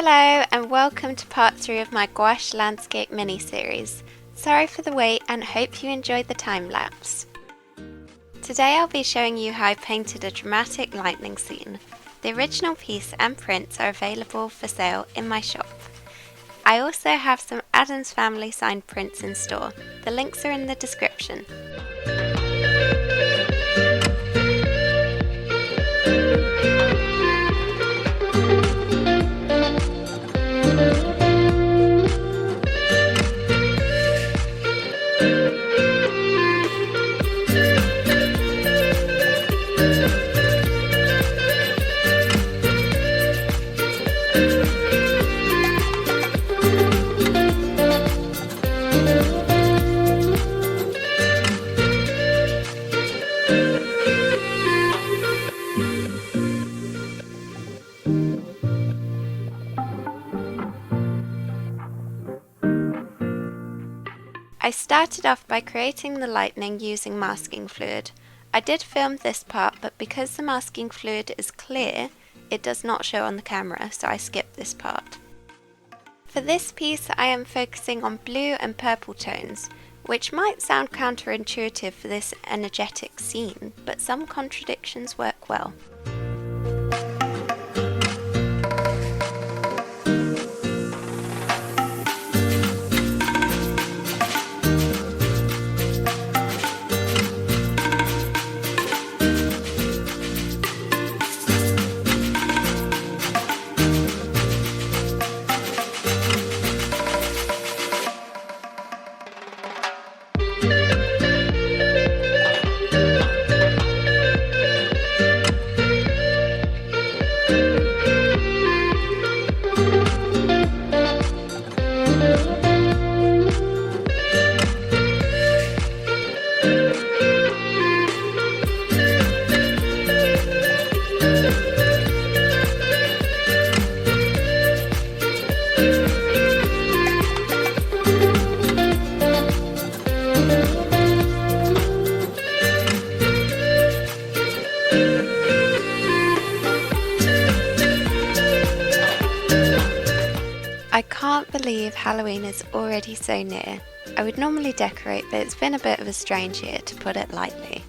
Hello and welcome to part 3 of my gouache landscape mini-series. Sorry for the wait and hope you enjoyed the time-lapse. Today I'll be showing you how I painted a dramatic lightning scene. The original piece and prints are available for sale in my shop. I also have some Addams Family signed prints in store. The links are in the description. I started off by creating the lightning using masking fluid. I did film this part, but because the masking fluid is clear, it does not show on the camera, so I skipped this part. For this piece I am focusing on blue and purple tones, which might sound counterintuitive for this energetic scene, but some contradictions work well. I can't believe Halloween is already so near. I would normally decorate, but it's been a bit of a strange year, to put it lightly.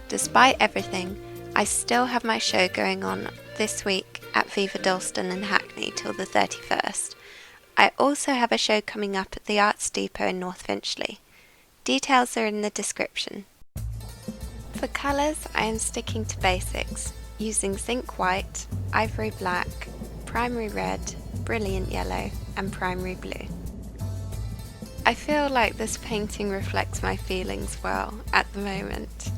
Despite everything, I still have my show going on this week at Viva, Dalston and Hackney till the 31st. I also have a show coming up at the Arts Depot in North Finchley. Details are in the description. For colours, I am sticking to basics, using zinc white, ivory black, primary red, brilliant yellow and primary blue. I feel like this painting reflects my feelings well at the moment.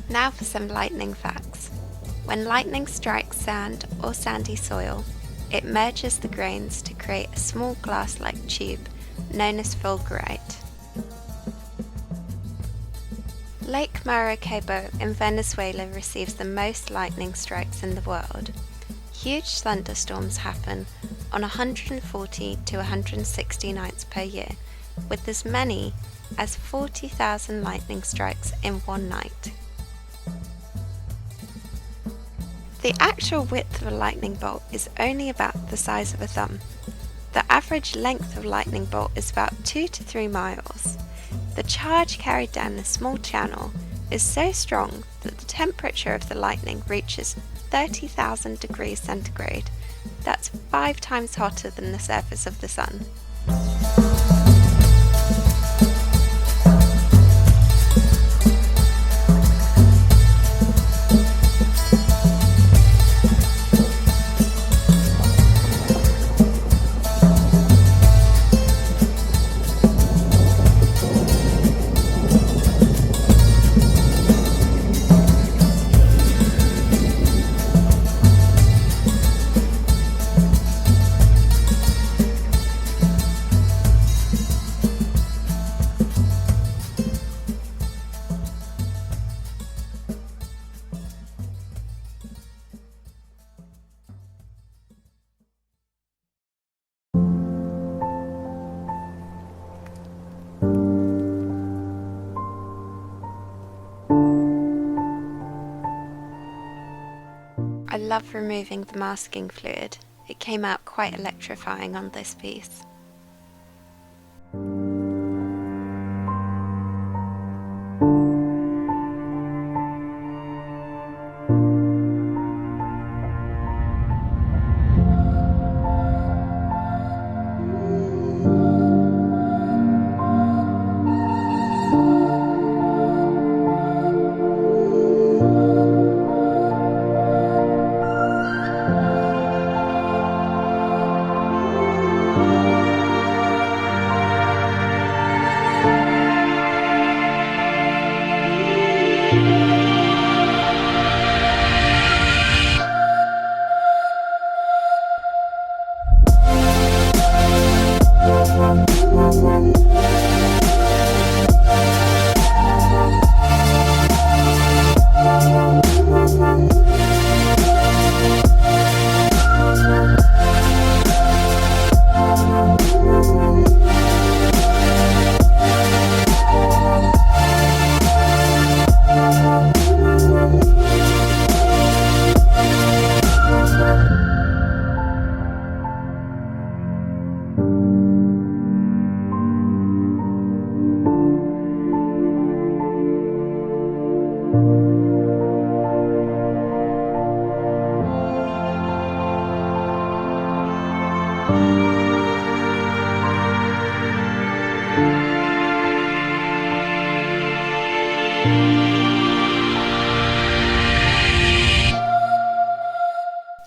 Now for some lightning facts. When lightning strikes sand or sandy soil, it merges the grains to create a small glass-like tube known as fulgurite. Lake Maracaibo in Venezuela receives the most lightning strikes in the world. Huge thunderstorms happen on 140 to 160 nights per year, with as many as 40,000 lightning strikes in one night. The actual width of a lightning bolt is only about the size of a thumb. The average length of a lightning bolt is about 2 to 3 miles. The charge carried down a small channel is so strong that the temperature of the lightning reaches 30,000 degrees centigrade. That's 5 times hotter than the surface of the sun. love removing the masking fluid. It came out quite electrifying on this piece.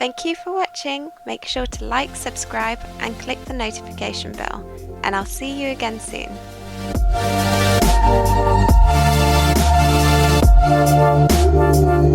Thank you for watching. Make sure to like, subscribe and click the notification bell, and I'll see you again soon.